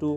2